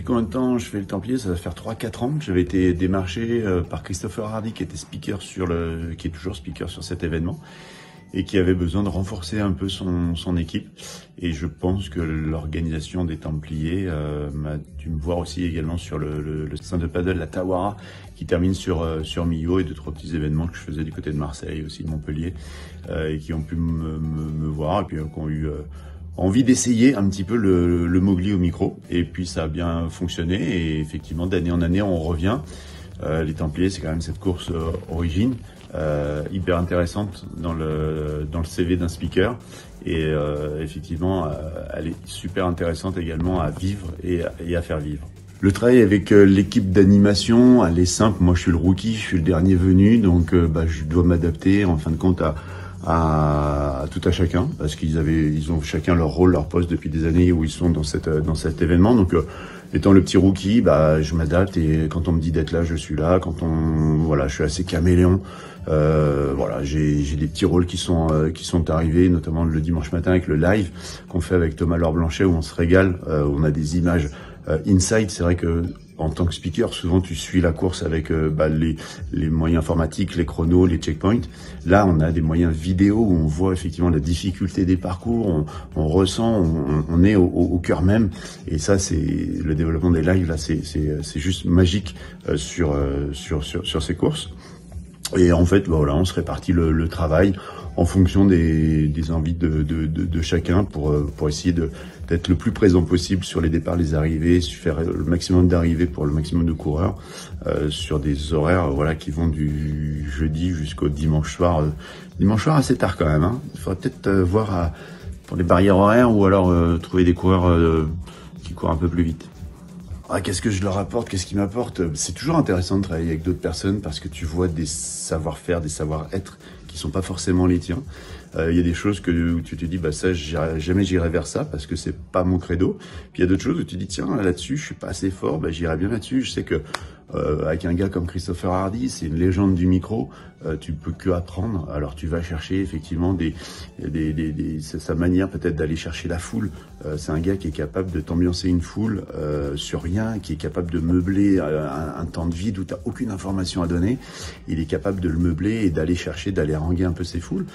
depuis combien de temps je fais le Templier? Ça va faire 3-4 ans. J'avais été démarché par Christopher Hardy qui était speaker qui est toujours speaker sur cet événement et qui avait besoin de renforcer un peu son équipe. Et je pense que l'organisation des Templiers m'a dû me voir aussi également sur le stand de paddle, la Tawara, qui termine sur Millau, et 2-3 petits événements que je faisais du côté de Marseille, aussi de Montpellier, et qui ont pu me voir, et puis qui ont eu envie d'essayer un petit peu le Mowgli au micro. Et puis ça a bien fonctionné, et effectivement d'année en année on revient. Les Templiers, c'est quand même cette course origine, hyper intéressante dans le CV d'un speaker, et effectivement elle est super intéressante également à vivre et à faire vivre. Le travail avec l'équipe d'animation, elle est simple. Moi je suis le rookie, je suis le dernier venu, donc je dois m'adapter en fin de compte à tout à chacun, parce ils ont chacun leur rôle, leur poste depuis des années où ils sont dans cet événement. Donc étant le petit rookie, je m'adapte, et quand on me dit d'être là, je suis là. Je suis assez caméléon. J'ai des petits rôles qui sont arrivés, notamment le dimanche matin avec le live qu'on fait avec Thomas Laure-Blanchet, où on se régale, où on a des images inside. C'est vrai que en tant que speaker, souvent tu suis la course avec les moyens informatiques, les chronos, les checkpoints. Là, on a des moyens vidéo où on voit effectivement la difficulté des parcours, on ressent, on est au cœur même. Et ça, c'est le développement des lives. Là, c'est juste magique sur ces courses. Et en fait, on se répartit le travail en fonction des envies de chacun pour essayer d'être le plus présent possible sur les départs, les arrivées, faire le maximum d'arrivées pour le maximum de coureurs sur des horaires qui vont du jeudi jusqu'au dimanche soir. Dimanche soir assez tard quand même. Il faudrait peut-être voir pour les barrières horaires, ou alors trouver des coureurs qui courent un peu plus vite. Qu'est-ce que je leur apporte? Qu'est-ce qu'ils m'apportent? C'est toujours intéressant de travailler avec d'autres personnes, parce que tu vois des savoir-faire, des savoir-être qui sont pas forcément les tiens. Il y a des choses où tu te dis, ça, jamais j'irai vers ça, parce que c'est pas mon credo. Puis il y a d'autres choses où tu te dis, tiens, là-dessus, je suis pas assez fort, j'irai bien là-dessus. Je sais que avec un gars comme Christopher Hardy, c'est une légende du micro, tu peux que apprendre. Alors tu vas chercher effectivement sa manière peut-être d'aller chercher la foule. C'est un gars qui est capable de t'ambiancer une foule sur rien, qui est capable de meubler un temps de vide où tu n'as aucune information à donner. Il est capable de le meubler et d'aller haranguer un peu ses foules.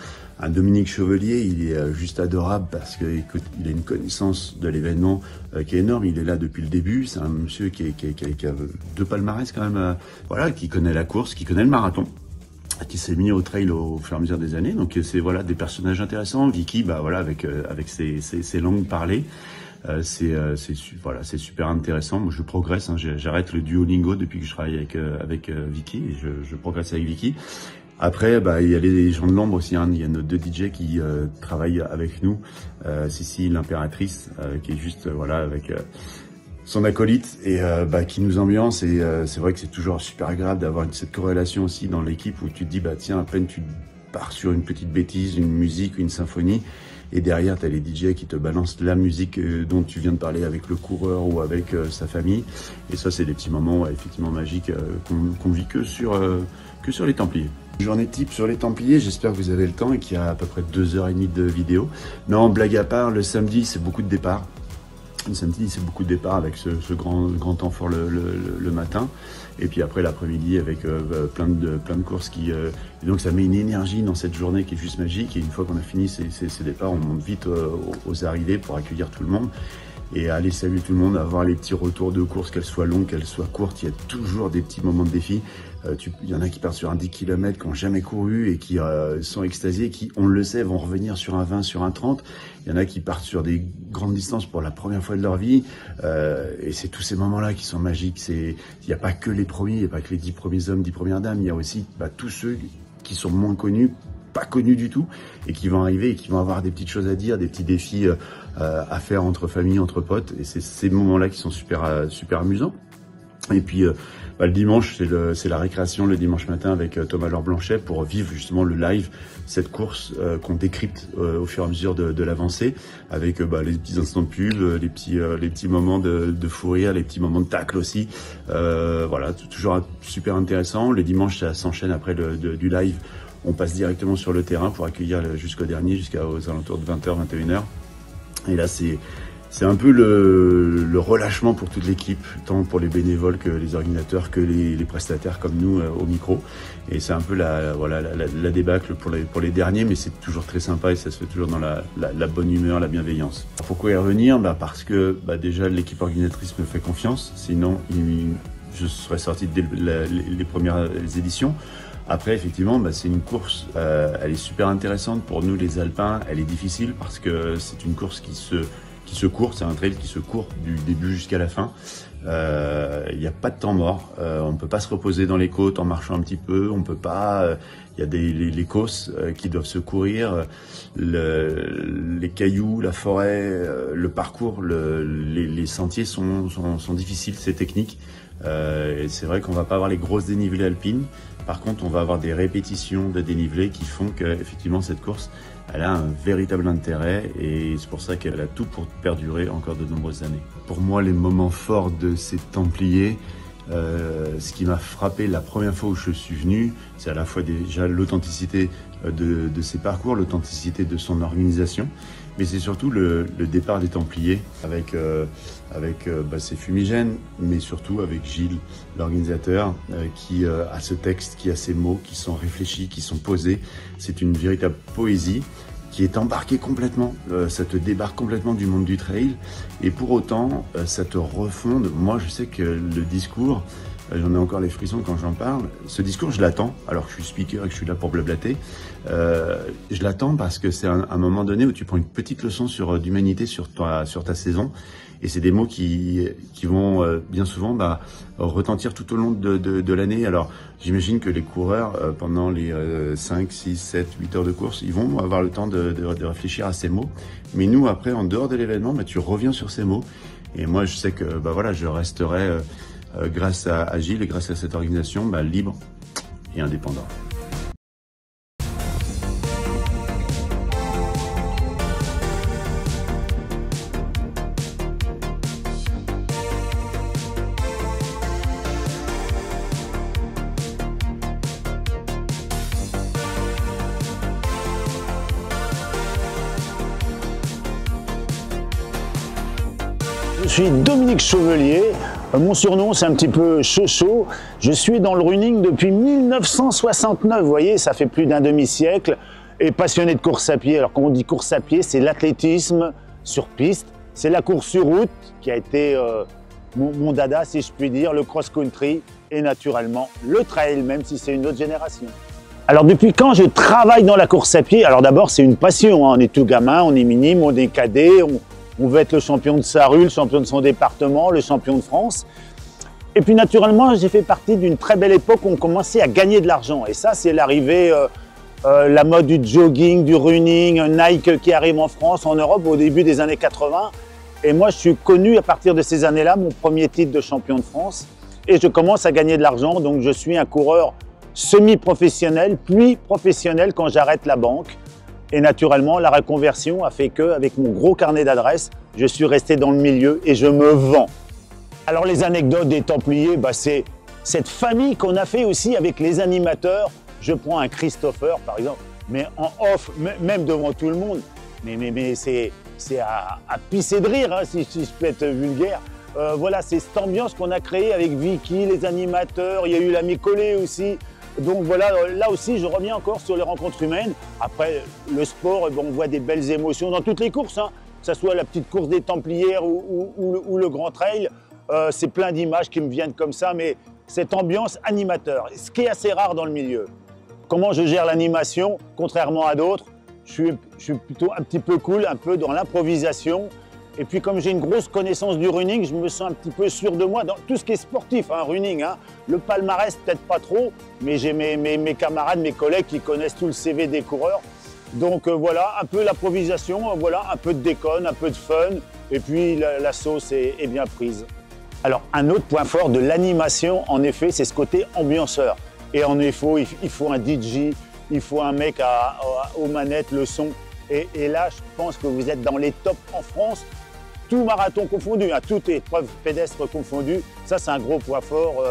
Un Dominique Chevelier, il est juste adorable, parce qu'il a une connaissance de l'événement qui est énorme. Il est là depuis le début. C'est un monsieur qui a 2 palmarès quand même, qui connaît la course, qui connaît le marathon, qui s'est mis au trail au fur et à mesure des années. Donc c'est des personnages intéressants. Vicky, avec ses langues parlées, c'est super intéressant. Moi je progresse, j'arrête le Duolingo depuis que je travaille avec Vicky, et je progresse avec Vicky. Après, il y a les gens de l'ombre aussi. Il y a nos 2 DJ qui travaillent avec nous. Cici, l'impératrice, qui est juste avec son acolyte, et qui nous ambiance. Et c'est vrai que c'est toujours super agréable d'avoir cette corrélation aussi dans l'équipe, où tu te dis, tiens, à peine tu pars sur une petite bêtise, une musique, une symphonie, et derrière tu as les DJ qui te balancent la musique dont tu viens de parler avec le coureur ou avec sa famille. Et ça, c'est des petits moments effectivement magiques qu'on vit que sur les Templiers. Journée type sur les Templiers, j'espère que vous avez le temps et qu'il y a à peu près 2h30 de vidéo. Non, blague à part, le samedi c'est beaucoup de départs. Le samedi c'est beaucoup de départs avec ce grand temps fort le matin. Et puis après l'après-midi avec plein de courses et donc ça met une énergie dans cette journée qui est juste magique. Et une fois qu'on a fini ces départs, on monte vite aux arrivées pour accueillir tout le monde. Et aller saluer tout le monde, avoir les petits retours de course, qu'elles soient longues, qu'elles soient courtes. Il y a toujours des petits moments de défi. Il y en a qui partent sur un 10 km, qui n'ont jamais couru et qui sont extasiés, qui, on le sait, vont revenir sur un 20, sur un 30. Il y en a qui partent sur des grandes distances pour la première fois de leur vie. Et c'est tous ces moments-là qui sont magiques. Il n'y a pas que les premiers, il n'y a pas que les 10 premiers hommes, 10 premières dames. Il y a aussi tous ceux qui sont moins connus, pas connus du tout, et qui vont arriver et qui vont avoir des petites choses à dire, des petits défis à faire entre familles, entre potes. Et c'est ces moments-là qui sont super amusants. Et puis le dimanche, c'est la récréation le dimanche matin avec Thomas Laure-Blanchet pour vivre justement le live, cette course qu'on décrypte au fur et à mesure de l'avancée, avec les petits instants de pub, les petits moments de fou rire, les petits moments de tacle aussi. Toujours super intéressant. Le dimanche, ça s'enchaîne après du live. On passe directement sur le terrain pour accueillir jusqu'au dernier, jusqu'aux alentours de 20h, 21h. Et là, C'est un peu le relâchement pour toute l'équipe, tant pour les bénévoles que les organisateurs, que les prestataires comme nous au micro. Et c'est un peu la débâcle pour les derniers, mais c'est toujours très sympa et ça se fait toujours dans la bonne humeur, la bienveillance. Pourquoi y revenir? Parce que déjà l'équipe organisatrice me fait confiance, sinon je serais sorti dès les premières éditions. Après, effectivement, c'est une course, elle est super intéressante pour nous les alpins. Elle est difficile parce que c'est une course qui se court, c'est un trail qui se court du début jusqu'à la fin. Il n'y a pas de temps mort, on ne peut pas se reposer dans les côtes en marchant un petit peu, on peut pas. Il y a les causses qui doivent se courir, les cailloux, la forêt, le parcours, les sentiers sont difficiles, c'est technique. Et c'est vrai qu'on va pas avoir les grosses dénivelées alpines. Par contre, on va avoir des répétitions de dénivelés qui font que, effectivement, cette course, elle a un véritable intérêt et c'est pour ça qu'elle a tout pour perdurer encore de nombreuses années. Pour moi, les moments forts de ces Templiers, ce qui m'a frappé la première fois où je suis venu, c'est à la fois déjà l'authenticité de ses parcours, l'authenticité de son organisation, mais c'est surtout le départ des Templiers avec ses fumigènes, mais surtout avec Gilles, l'organisateur, qui a ce texte, qui a ces mots, qui sont réfléchis, qui sont posés. C'est une véritable poésie qui est embarquée complètement. Ça te débarque complètement du monde du trail et pour autant, ça te refonde. Moi, je sais que le discours, j'en ai encore les frissons quand j'en parle. Ce discours, je l'attends, alors que je suis speaker et que je suis là pour blablater. Je l'attends parce que c'est un moment donné où tu prends une petite leçon d'humanité sur ta saison. Et c'est des mots qui vont bien souvent retentir tout au long de l'année. Alors j'imagine que les coureurs, pendant les 5, 6, 7, 8 heures de course, ils vont avoir le temps de réfléchir à ces mots. Mais nous, après, en dehors de l'événement, tu reviens sur ces mots. Et moi, je sais que je resterai, grâce à Gilles et grâce à cette organisation, libre et indépendant. Je suis Dominique Chevelier, mon surnom c'est un petit peu Chocho. Je suis dans le running depuis 1969, vous voyez, ça fait plus d'un demi-siècle, et passionné de course à pied. Alors quand on dit course à pied, c'est l'athlétisme sur piste, c'est la course sur route qui a été mon dada si je puis dire, le cross-country et naturellement le trail, même si c'est une autre génération. Alors depuis quand je travaille dans la course à pied? Alors d'abord c'est une passion, hein. On est tout gamin, on est minime, on est cadet, on veut être le champion de sa rue, le champion de son département, le champion de France. Et puis naturellement, j'ai fait partie d'une très belle époque où on commençait à gagner de l'argent. Et ça, c'est l'arrivée, la mode du jogging, du running, Nike qui arrive en France, en Europe au début des années 80. Et moi, je suis connu à partir de ces années-là, mon premier titre de champion de France. Et je commence à gagner de l'argent, donc je suis un coureur semi-professionnel, puis professionnel quand j'arrête la banque. Et naturellement, la reconversion a fait qu'avec mon gros carnet d'adresses, je suis resté dans le milieu et je me vends. Alors les anecdotes des Templiers, c'est cette famille qu'on a fait aussi avec les animateurs. Je prends un Christopher par exemple, mais en off, même devant tout le monde. Mais c'est à pisser de rire, hein, si je peux être vulgaire. Voilà, c'est cette ambiance qu'on a créée avec Vicky, les animateurs, il y a eu l'ami Collet aussi. Donc voilà, là aussi, je reviens encore sur les rencontres humaines. Après, le sport, on voit des belles émotions dans toutes les courses, hein, que ce soit la petite course des Templières ou le Grand Trail. C'est plein d'images qui me viennent comme ça, mais cette ambiance animateur, ce qui est assez rare dans le milieu. Comment je gère l'animation, contrairement à d'autres, je suis plutôt un petit peu cool, un peu dans l'improvisation. Et puis comme j'ai une grosse connaissance du running, je me sens un petit peu sûr de moi dans tout ce qui est sportif, hein, running. Hein. Le palmarès, peut-être pas trop, mais j'ai mes camarades, mes collègues qui connaissent tout le CV des coureurs. Donc voilà, un peu l'improvisation, voilà, un peu de déconne, un peu de fun, et puis la sauce est bien prise. Alors un autre point fort de l'animation, en effet, c'est ce côté ambianceur. Et en effet, il faut un DJ, il faut un mec aux manettes, le son. Et là, je pense que vous êtes dans les tops en France, tout marathon confondu, hein, toute épreuve pédestre confondue. Ça, c'est un gros point fort.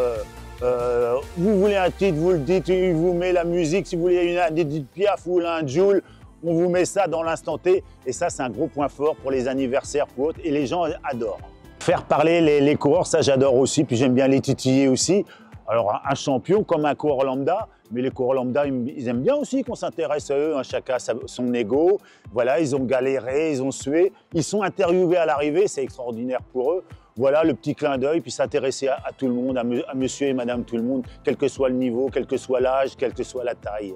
Vous voulez un titre, vous le dites, il vous met la musique. Si vous voulez un Edith Piaf ou un Jul, On vous met ça dans l'instant T et ça, c'est un gros point fort pour les anniversaires ou autres et les gens adorent. Faire parler les coureurs, ça j'adore aussi, puis j'aime bien les titiller aussi. Alors un champion comme un coureur lambda, mais les coureurs lambda, ils aiment bien aussi qu'on s'intéresse à eux, hein, chacun a son ego. Voilà, ils ont galéré, ils ont sué, ils sont interviewés à l'arrivée, c'est extraordinaire pour eux. Voilà le petit clin d'œil, puis s'intéresser à tout le monde, à monsieur et madame tout le monde, quel que soit le niveau, quel que soit l'âge, quelle que soit la taille.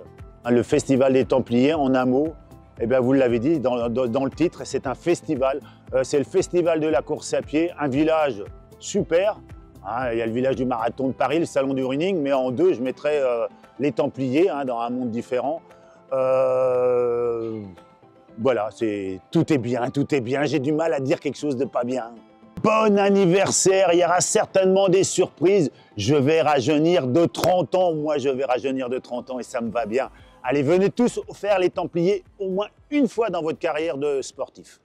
Le Festival des Templiers, en un mot, eh bien, vous l'avez dit dans le titre, c'est un festival. C'est le festival de la course à pied, un village super. Hein, il y a le village du marathon de Paris, le salon du running, mais en deux, je mettrais les Templiers dans un monde différent. Voilà, tout est bien. J'ai du mal à dire quelque chose de pas bien. Bon anniversaire, il y aura certainement des surprises. Je vais rajeunir de 30 ans. Moi, je vais rajeunir de 30 ans et ça me va bien. Allez, venez tous faire les Templiers au moins une fois dans votre carrière de sportif.